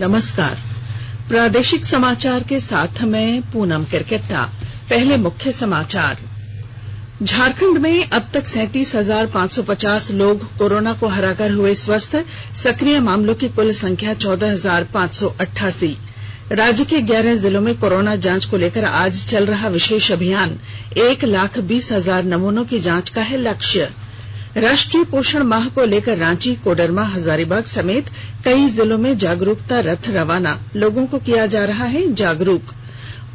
नमस्कार। प्रादेशिक समाचार के साथ मैं पूनम किरकेट्टा। पहले मुख्य समाचार। झारखंड में अब तक 37,550 लोग कोरोना को हराकर हुए स्वस्थ। सक्रिय मामलों की कुल संख्या 14,588। राज्य के 11 जिलों में कोरोना जांच को लेकर आज चल रहा विशेष अभियान। 1,20,000 नमूनों की जांच का है लक्ष्य। राष्ट्रीय पोषण माह को लेकर रांची, कोडरमा, हजारीबाग समेत कई जिलों में जागरूकता रथ रवाना। लोगों को किया जा रहा है जागरूक।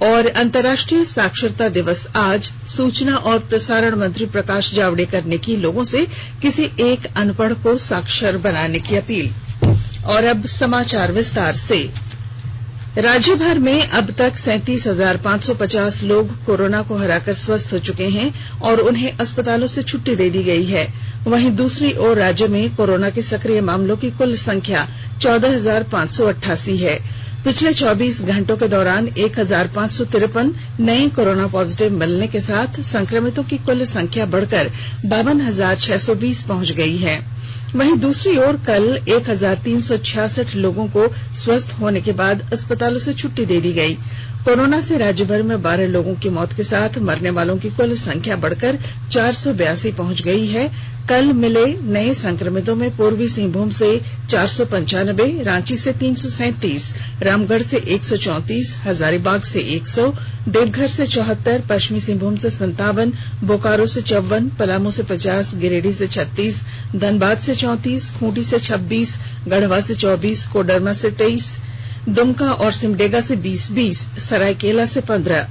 और अंतर्राष्ट्रीय साक्षरता दिवस आज। सूचना और प्रसारण मंत्री प्रकाश जावड़ेकर ने की लोगों से किसी एक अनपढ़ को साक्षर बनाने की अपील। और अब समाचार विस्तार से। राज्य भर में अब तक 37,550 लोग कोरोना को हराकर स्वस्थ हो चुके हैं और उन्हें अस्पतालों से छुट्टी दे दी गई है। वहीं दूसरी ओर राज्य में कोरोना के सक्रिय मामलों की कुल संख्या 14,588 है। पिछले 24 घंटों के दौरान 1,553 नए कोरोना पॉजिटिव मिलने के साथ संक्रमितों की कुल संख्या बढ़कर 52,620 पहुंच गई है। वहीं दूसरी ओर कल 1,366 लोगों को स्वस्थ होने के बाद अस्पतालों से छुट्टी दे दी गई। कोरोना से राज्य भर में 12 लोगों की मौत के साथ मरने वालों की कुल संख्या बढ़कर 482 पहुंच गई है। कल मिले नए संक्रमितों में पूर्वी सिंहभूम से 495, रांची से 337, रामगढ़ से 134, हजारीबाग से 100, देवघर से 74, पश्चिमी सिंहभूम से 57, बोकारो से 54, पलामू से 50, गिरिडीह से 36, धनबाद से 34, खूंटी से 26, गढ़वा से 24, कोडरमा से 23, दुमका और सिमडेगा से 20-20, सरायकेला से 15,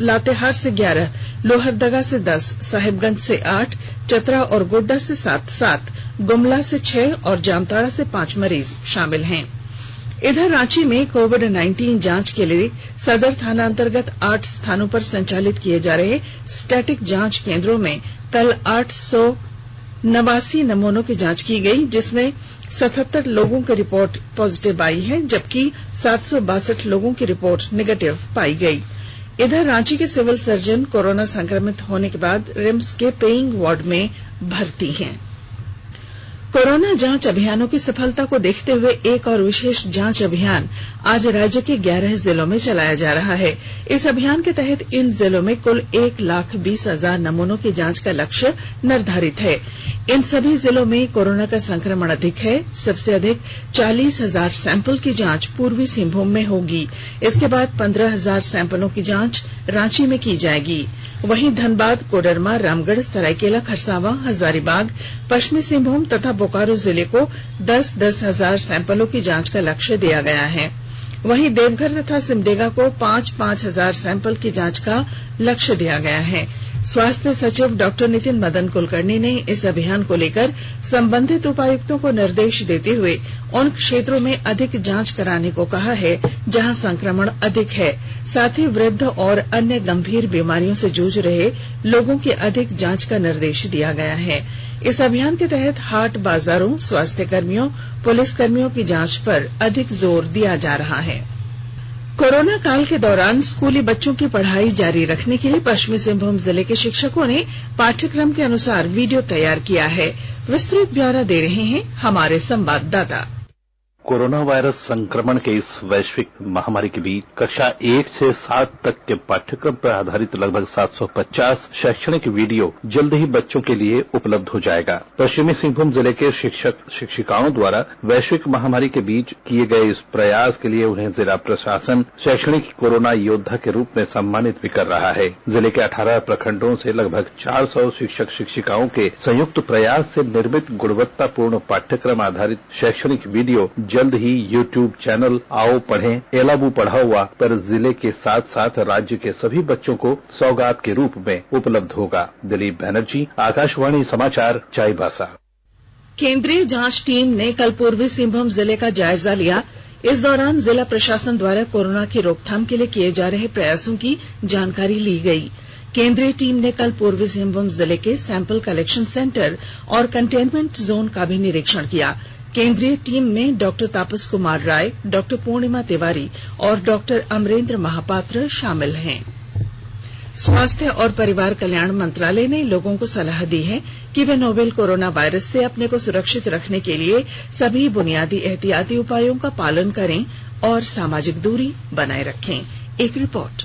लातेहार से 11, लोहरदगा से 10, साहिबगंज से 8, चतरा और गोड्डा से 7-7, गुमला से 6 और जामताड़ा से 5 मरीज शामिल हैं। इधर रांची में कोविड-19 जांच के लिए सदर थाना अंतर्गत 8 स्थानों पर संचालित किए जा रहे स्टैटिक जांच केंद्रों में कल 889 नमूनों की जांच की गई, जिसमें 77 लोगों की रिपोर्ट पॉजिटिव आई है, जबकि 762 लोगों की रिपोर्ट निगेटिव पाई गई। इधर रांची के सिविल सर्जन कोरोना संक्रमित होने के बाद रिम्स के पेइंग वार्ड में भर्ती हैं। कोरोना जांच अभियानों की सफलता को देखते हुए एक और विशेष जांच अभियान आज राज्य के 11 जिलों में चलाया जा रहा है। इस अभियान के तहत इन जिलों में कुल 1,20,000 नमूनों की जांच का लक्ष्य निर्धारित है। इन सभी जिलों में कोरोना का संक्रमण अधिक है। सबसे अधिक 40,000 सैंपल की जांच पूर्वी सिंहभूम में होगी। इसके बाद 15,000 सैंपलों की जांच रांची में की जाएगी। वहीं धनबाद, कोडरमा, रामगढ़, सरायकेला, खरसावां, हजारीबाग, पश्चिमी सिंहभूम तथा बोकारो जिले को 10-10 हजार सैंपलों की जांच का लक्ष्य दिया गया है। वहीं देवघर तथा सिमडेगा को 5-5 हजार सैंपल की जांच का लक्ष्य दिया गया है। स्वास्थ्य सचिव डॉक्टर नितिन मदन कुलकर्णी ने इस अभियान को लेकर संबंधित उपायुक्तों को निर्देश देते हुए उन क्षेत्रों में अधिक जांच कराने को कहा है जहां संक्रमण अधिक है। साथ ही वृद्ध और अन्य गंभीर बीमारियों से जूझ रहे लोगों की अधिक जांच का निर्देश दिया गया है। इस अभियान के तहत हाट बाजारों, स्वास्थ्य कर्मियों, पुलिस कर्मियों की जांच पर अधिक जोर दिया जा रहा है। कोरोना काल के दौरान स्कूली बच्चों की पढ़ाई जारी रखने के लिए पश्चिमी सिंहभूम जिले के शिक्षकों ने पाठ्यक्रम के अनुसार वीडियो तैयार किया है। विस्तृत ब्यौरा दे रहे हैं हमारे संवाददाता। कोरोना वायरस संक्रमण के इस वैश्विक महामारी के बीच कक्षा 1 से 7 तक के पाठ्यक्रम पर आधारित लगभग 750 शैक्षणिक वीडियो जल्द ही बच्चों के लिए उपलब्ध हो जाएगा। पश्चिमी सिंहभूम जिले के शिक्षक शिक्षिकाओं द्वारा वैश्विक महामारी के बीच किए गए इस प्रयास के लिए उन्हें जिला प्रशासन शैक्षणिक कोरोना योद्धा के रूप में सम्मानित भी कर रहा है। जिले के 18 प्रखंडों से लगभग 400 शिक्षक शिक्षिकाओं के संयुक्त प्रयास से निर्मित गुणवत्तापूर्ण पाठ्यक्रम आधारित शैक्षणिक वीडियो जल्द ही YouTube चैनल आओ पढ़ें एलाबू पढ़ा हुआ पर जिले के साथ साथ राज्य के सभी बच्चों को सौगात के रूप में उपलब्ध होगा। दिलीप बनर्जी, आकाशवाणी समाचार, चाईबासा। केंद्रीय जांच टीम ने कल पूर्वी सिंहभूम जिले का जायजा लिया। इस दौरान जिला प्रशासन द्वारा कोरोना की रोकथाम के लिए किए जा रहे प्रयासों की जानकारी ली गई। केंद्रीय टीम ने कल पूर्वी सिंहभूम जिले के सैंपल कलेक्शन सेंटर और कंटेनमेंट जोन का भी निरीक्षण किया। केंद्रीय टीम में डॉक्टर तापस कुमार राय, डॉक्टर पूर्णिमा तिवारी और डॉक्टर अमरेंद्र महापात्र शामिल हैं। स्वास्थ्य और परिवार कल्याण मंत्रालय ने लोगों को सलाह दी है कि वे नोवेल कोरोना वायरस से अपने को सुरक्षित रखने के लिए सभी बुनियादी एहतियाती उपायों का पालन करें और सामाजिक दूरी बनाए रखें। एक रिपोर्ट।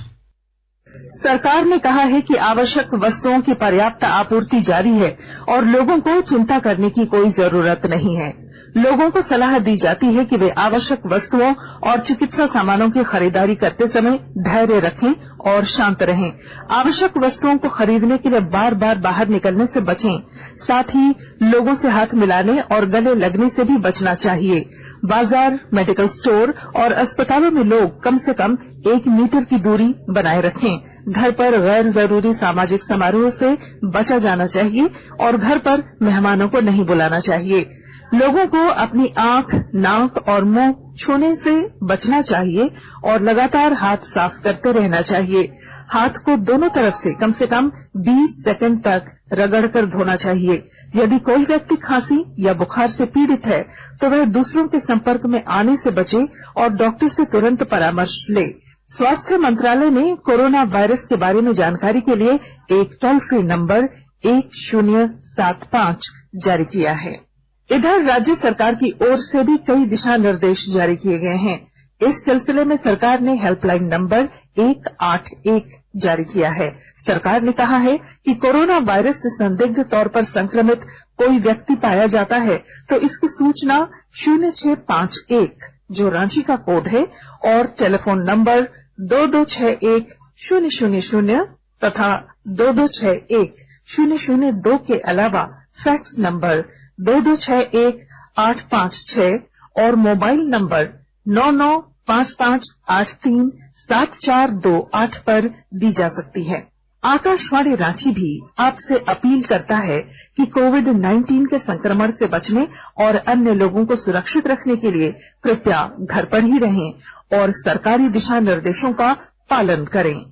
सरकार ने कहा है कि आवश्यक वस्तुओं की पर्याप्त आपूर्ति जारी है और लोगों को चिंता करने की कोई जरूरत नहीं है। लोगों को सलाह दी जाती है कि वे आवश्यक वस्तुओं और चिकित्सा सामानों की खरीदारी करते समय धैर्य रखें और शांत रहें। आवश्यक वस्तुओं को खरीदने के लिए बार बार बाहर निकलने से बचें। साथ ही लोगों से हाथ मिलाने और गले लगने से भी बचना चाहिए। बाजार, मेडिकल स्टोर और अस्पतालों में लोग कम से कम 1 मीटर की दूरी बनाए रखें। घर पर गैर जरूरी सामाजिक समारोह से बचा जाना चाहिए और घर पर मेहमानों को नहीं बुलाना चाहिए। लोगों को अपनी आंख, नाक और मुंह छूने से बचना चाहिए और लगातार हाथ साफ करते रहना चाहिए। हाथ को दोनों तरफ से कम 20 सेकंड तक रगड़कर धोना चाहिए। यदि कोई व्यक्ति खांसी या बुखार से पीड़ित है तो वह दूसरों के संपर्क में आने से बचे और डॉक्टर से तुरंत परामर्श ले। स्वास्थ्य मंत्रालय ने कोरोना वायरस के बारे में जानकारी के लिए एक टोल फ्री नंबर 1075 जारी किया है। इधर राज्य सरकार की ओर से भी कई दिशा निर्देश जारी किए गए हैं। इस सिलसिले में सरकार ने हेल्पलाइन नंबर 181 जारी किया है। सरकार ने कहा है कि कोरोना वायरस से संदिग्ध तौर पर संक्रमित कोई व्यक्ति पाया जाता है तो इसकी सूचना 0651 जो रांची का कोड है और टेलीफोन नंबर 2261-000 तथा 2261-002 के अलावा फैक्स नंबर 2261-856 और मोबाइल नंबर 9955837428 पर दी जा सकती है। आकाशवाणी रांची भी आपसे अपील करता है कि कोविड-19 के संक्रमण से बचने और अन्य लोगों को सुरक्षित रखने के लिए कृपया घर पर ही रहें और सरकारी दिशा निर्देशों का पालन करें।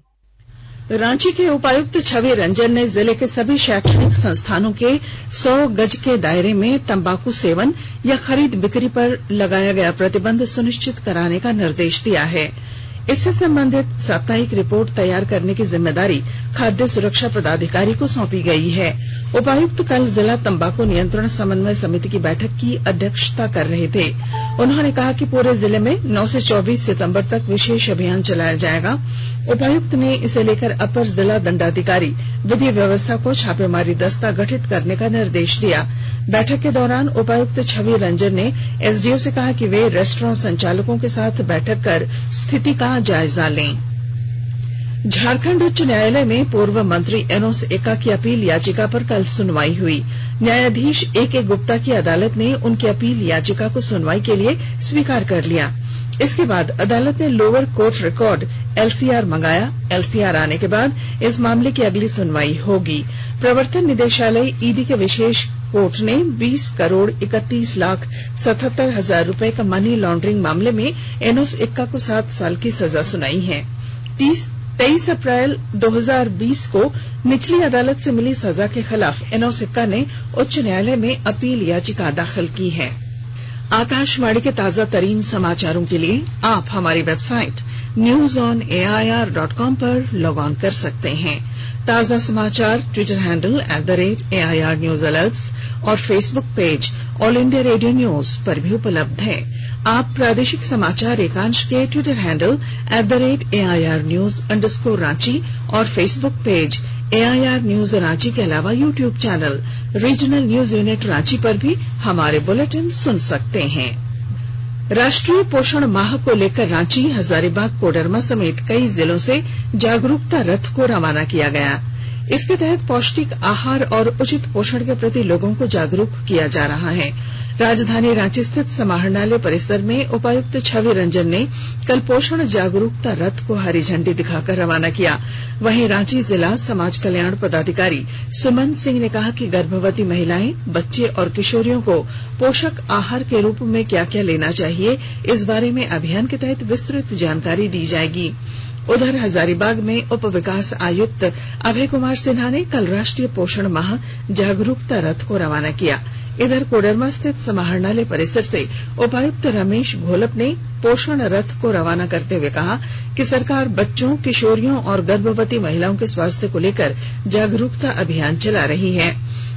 रांची के उपायुक्त छवि रंजन ने जिले के सभी शैक्षणिक संस्थानों के 100 गज के दायरे में तंबाकू सेवन या खरीद बिक्री पर लगाया गया प्रतिबंध सुनिश्चित कराने का निर्देश दिया है। इससे संबंधित साप्ताहिक रिपोर्ट तैयार करने की जिम्मेदारी खाद्य सुरक्षा पदाधिकारी को सौंपी गई है। उपायुक्त कल जिला तंबाकू नियंत्रण समन्वय समिति की बैठक की अध्यक्षता कर रहे थे। उन्होंने कहा कि पूरे जिले में 9 से 24 सितंबर तक विशेष अभियान चलाया जाएगा। उपायुक्त ने इसे लेकर अपर जिला दंडाधिकारी विधि व्यवस्था को छापेमारी दस्ता गठित करने का निर्देश दिया। बैठक के दौरान उपायुक्त छवि रंजन ने एसडीओ से कहा कि वे रेस्टोरेंट संचालकों के साथ बैठक कर स्थिति का जायजा लें। झारखंड उच्च न्यायालय में पूर्व मंत्री एनोस एक्का की अपील याचिका पर कल सुनवाई हुई। न्यायाधीश ए.के. गुप्ता की अदालत ने उनकी अपील याचिका को सुनवाई के लिए स्वीकार कर लिया। इसके बाद अदालत ने लोअर कोर्ट रिकॉर्ड एलसीआर मंगाया। एलसीआर आने के बाद इस मामले की अगली सुनवाई होगी। प्रवर्तन निदेशालय ईडी के विशेष कोर्ट ने 20 करोड़ 31 लाख 77 हजार रुपए का मनी लॉन्ड्रिंग मामले में एनोस एक्का को 7 साल की सजा सुनाई है। 23 अप्रैल 2020 को निचली अदालत से मिली सजा के खिलाफ एनोस एक्का ने उच्च न्यायालय में अपील याचिका दाखिल की है। आकाशवाणी के ताजा तरीन समाचारों के लिए आप हमारी वेबसाइट newsonair.com पर लॉग ऑन कर सकते हैं। ताजा समाचार Twitter handle @AIR news alerts और Facebook page all India radio news पर भी उपलब्ध है। आप प्रादेशिक समाचार एकांश के ट्विटर हैंडल @AIR न्यूज_रांची और Facebook page AIR news Ranchi के अलावा YouTube channel regional news unit Ranchi पर भी हमारे बुलेटिन सुन सकते हैं। राष्ट्रीय पोषण माह को लेकर रांची, हजारीबाग, कोडरमा समेत कई जिलों से जागरूकता रथ को रवाना किया गया। इसके तहत पौष्टिक आहार और उचित पोषण के प्रति लोगों को जागरूक किया जा रहा है। राजधानी रांची स्थित समाहरणालय परिसर में उपायुक्त छवि रंजन ने कल पोषण जागरूकता रथ को हरी झंडी दिखाकर रवाना किया। वहीं रांची जिला समाज कल्याण पदाधिकारी सुमन सिंह ने कहा कि गर्भवती महिलाएं, बच्चे और किशोरियों को पोषक आहार के रूप में क्या क्या लेना चाहिए, इस बारे में अभियान के तहत विस्तृत जानकारी दी जाएगी। उधर हजारीबाग में उप विकास आयुक्त अभय कुमार सिन्हा ने कल राष्ट्रीय पोषण माह जागरूकता रथ को रवाना किया। इधर कोडरमा स्थित समाहरणालय परिसर से उपायुक्त रमेश घोलप ने पोषण रथ को रवाना करते हुए कहा कि सरकार बच्चों, किशोरियों और गर्भवती महिलाओं के स्वास्थ्य को लेकर जागरूकता अभियान चला रही है।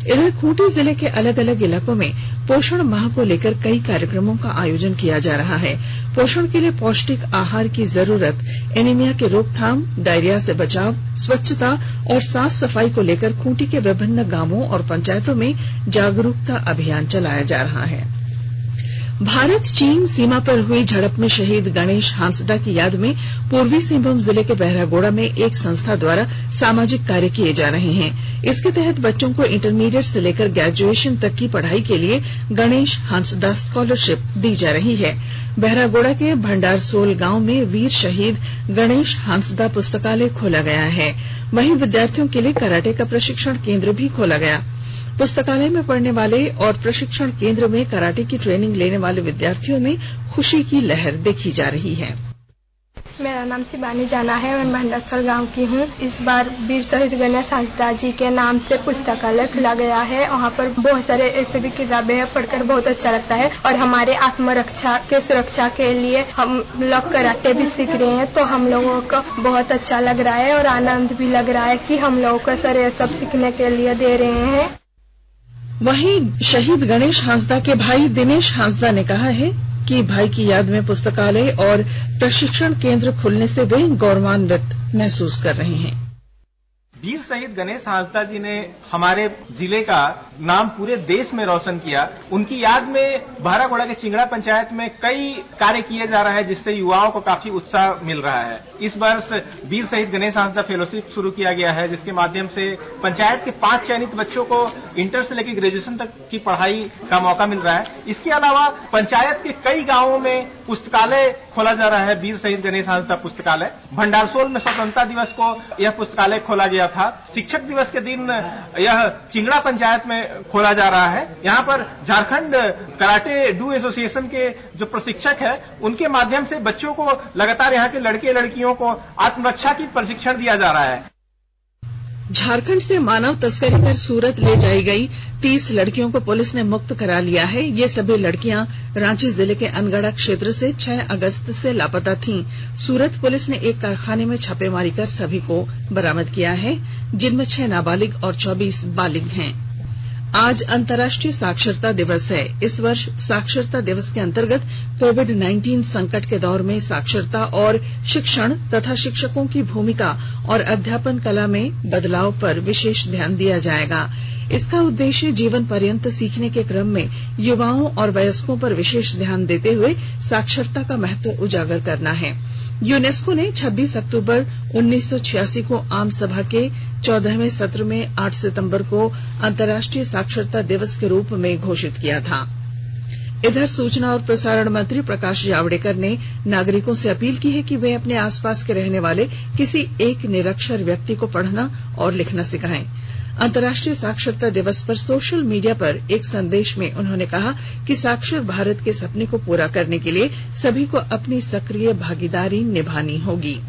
इधर खूंटी जिले के अलग अलग इलाकों में पोषण माह को लेकर कई कार्यक्रमों का आयोजन किया जा रहा है। पोषण के लिए पौष्टिक आहार की जरूरत, एनीमिया की रोकथाम, डायरिया से बचाव, स्वच्छता और साफ सफाई को लेकर खूंटी के विभिन्न गांवों और पंचायतों में जागरूकता अभियान चलाया जा रहा है। भारत चीन सीमा पर हुई झड़प में शहीद गणेश हांसदा की याद में पूर्वी सिंहभूम जिले के बहरागोड़ा में एक संस्था द्वारा सामाजिक कार्य किए जा रहे हैं। इसके तहत बच्चों को इंटरमीडिएट से लेकर ग्रेजुएशन तक की पढ़ाई के लिए गणेश हांसदा स्कॉलरशिप दी जा रही है। बहरागोड़ा के भंडारसोल गांव में वीर शहीद गणेश हांसदा पुस्तकालय खोला गया है। वहीं विद्यार्थियों के लिए कराटे का प्रशिक्षण केंद्र भी खोला गया। पुस्तकालय में पढ़ने वाले और प्रशिक्षण केंद्र में कराटे की ट्रेनिंग लेने वाले विद्यार्थियों में खुशी की लहर देखी जा रही है। मेरा नाम शिवानी जाना है। मैं भंडारसोल गांव की हूँ। इस बार वीर शहीद गणेश हांसदा जी के नाम से पुस्तकालय खुला गया है। वहाँ पर बहुत सारे ऐसे भी किताबें हैं, पढ़कर बहुत अच्छा लगता है। और हमारे आत्मरक्षा के सुरक्षा के लिए हम लोग कराटे भी सीख रहे हैं, तो हम लोगों को बहुत अच्छा लग रहा है और आनंद भी लग रहा है कि हम लोगों को सर ये सब सीखने के लिए दे रहे हैं। वहीं शहीद गणेश हांसदा के भाई दिनेश हांसदा ने कहा है कि भाई की याद में पुस्तकालय और प्रशिक्षण केंद्र खुलने से वे गौरवान्वित महसूस कर रहे हैं। वीर शहीद गणेश हांसदा जी ने हमारे जिले का नाम पूरे देश में रोशन किया। उनकी याद में बहरागोड़ा के चिंगड़ा पंचायत में कई कार्य किए जा रहा है, जिससे युवाओं को काफी उत्साह मिल रहा है। इस वर्ष वीर शहीद गणेश हांसदा फेलोशिप शुरू किया गया है, जिसके माध्यम से पंचायत के 5 चयनित बच्चों को इंटर से लेकर ग्रेजुएशन तक की पढ़ाई का मौका मिल रहा है। इसके अलावा पंचायत के कई गांवों में पुस्तकालय खोला जा रहा है। वीर शहीद गणेश हांसदा पुस्तकालय भंडारसोल में स्वतंत्रता दिवस को यह पुस्तकालय खोला गया था। शिक्षक दिवस के दिन यह चिंगड़ा पंचायत में खोला जा रहा है। यहाँ पर झारखंड कराटे डू एसोसिएशन के जो प्रशिक्षक है, उनके माध्यम से बच्चों को लगातार यहाँ के लड़के लड़कियों को आत्मरक्षा की प्रशिक्षण दिया जा रहा है। झारखंड से मानव तस्करी कर सूरत ले जाई गई 30 लड़कियों को पुलिस ने मुक्त करा लिया है। ये सभी लड़कियां रांची जिले के अनगढ़ा क्षेत्र से 6 अगस्त से लापता थीं। सूरत पुलिस ने एक कारखाने में छापेमारी कर सभी को बरामद किया है, जिनमें 6 नाबालिग और 24 बालिग हैं। आज अंतर्राष्ट्रीय साक्षरता दिवस है। इस वर्ष साक्षरता दिवस के अंतर्गत कोविड-19 संकट के दौर में साक्षरता और शिक्षण तथा शिक्षकों की भूमिका और अध्यापन कला में बदलाव पर विशेष ध्यान दिया जाएगा। इसका उद्देश्य जीवन पर्यंत सीखने के क्रम में युवाओं और वयस्कों पर विशेष ध्यान देते हुए साक्षरता का महत्व उजागर करना है। यूनेस्को ने 26 अक्टूबर 1986 को आम सभा के 14वें सत्र में 8 सितंबर को अंतर्राष्ट्रीय साक्षरता दिवस के रूप में घोषित किया था। इधर सूचना और प्रसारण मंत्री प्रकाश जावड़ेकर ने नागरिकों से अपील की है कि वे अपने आसपास के रहने वाले किसी एक निरक्षर व्यक्ति को पढ़ना और लिखना सिखाएं। अंतर्राष्ट्रीय साक्षरता दिवस पर सोशल मीडिया पर एक संदेश में उन्होंने कहा कि साक्षर भारत के सपने को पूरा करने के लिए सभी को अपनी सक्रिय भागीदारी निभानी होगी।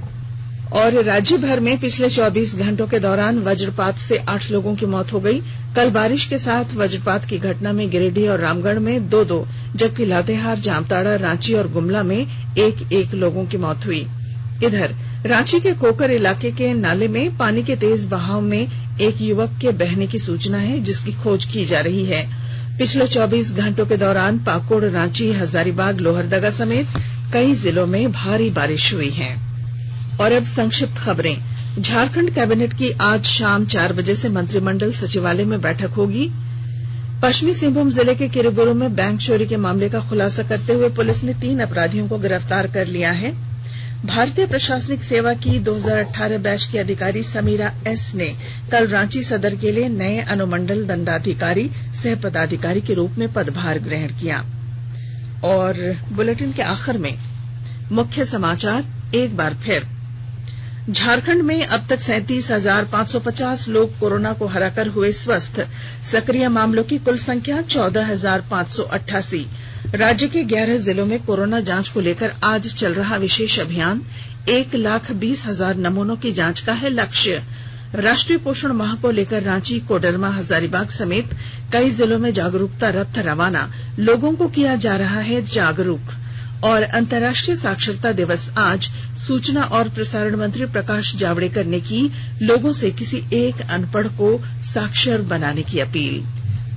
और राज्य भर में पिछले 24 घंटों के दौरान वज्रपात से 8 लोगों की मौत हो गई। कल बारिश के साथ वज्रपात की घटना में गिरिडीह और रामगढ़ में 2-2, जबकि लातेहार, जामताड़ा, रांची और गुमला में 1-1 लोगों की मौत हुई। इधर रांची के कोकर इलाके के नाले में पानी के तेज बहाव में एक युवक के बहने की सूचना है, जिसकी खोज की जा रही है। पिछले 24 घंटों के दौरान पाकुड़, रांची, हजारीबाग, लोहरदगा समेत कई जिलों में भारी बारिश हुई है। और अब संक्षिप्त खबरें। झारखंड कैबिनेट की आज शाम 4 बजे से मंत्रिमंडल सचिवालय में बैठक होगी। पश्चिमी सिंहभूम जिले के किरीबुरू में बैंक चोरी के मामले का खुलासा करते हुए पुलिस ने 3 अपराधियों को गिरफ्तार कर लिया है। भारतीय प्रशासनिक सेवा की 2018 बैच की अधिकारी समीरा एस ने कल रांची सदर के लिए नए अनुमंडल दंडाधिकारी सह पदाधिकारी के रूप में पदभार ग्रहण किया। और बुलेटिन के आखिर में मुख्य समाचार एक बार फिर। झारखंड में अब तक 37,550 लोग कोरोना को हराकर हुए स्वस्थ। सक्रिय मामलों की कुल संख्या 14,588। राज्य के 11 जिलों में कोरोना जांच को लेकर आज चल रहा विशेष अभियान। 1,20,000 नमूनों की जांच का है लक्ष्य। राष्ट्रीय पोषण माह को लेकर रांची, कोडरमा, हजारीबाग समेत कई जिलों में जागरूकता रथ रवाना, लोगों को किया जा रहा है जागरूक। और अंतर्राष्ट्रीय साक्षरता दिवस आज, सूचना और प्रसारण मंत्री प्रकाश जावड़ेकर ने की लोगों से किसी एक अनपढ़ को साक्षर बनाने की अपील।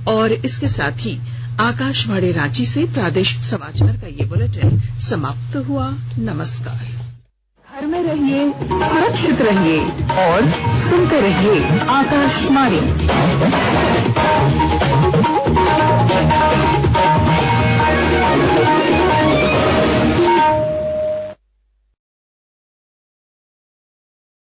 और इसके साथ ही आकाशवाणी रांची से प्रादेशिक समाचार का ये बुलेटिन समाप्त हुआ। नमस्कार। घर में रहिए, सुरक्षित रहिए और सुनते रहिए आकाशवाणी।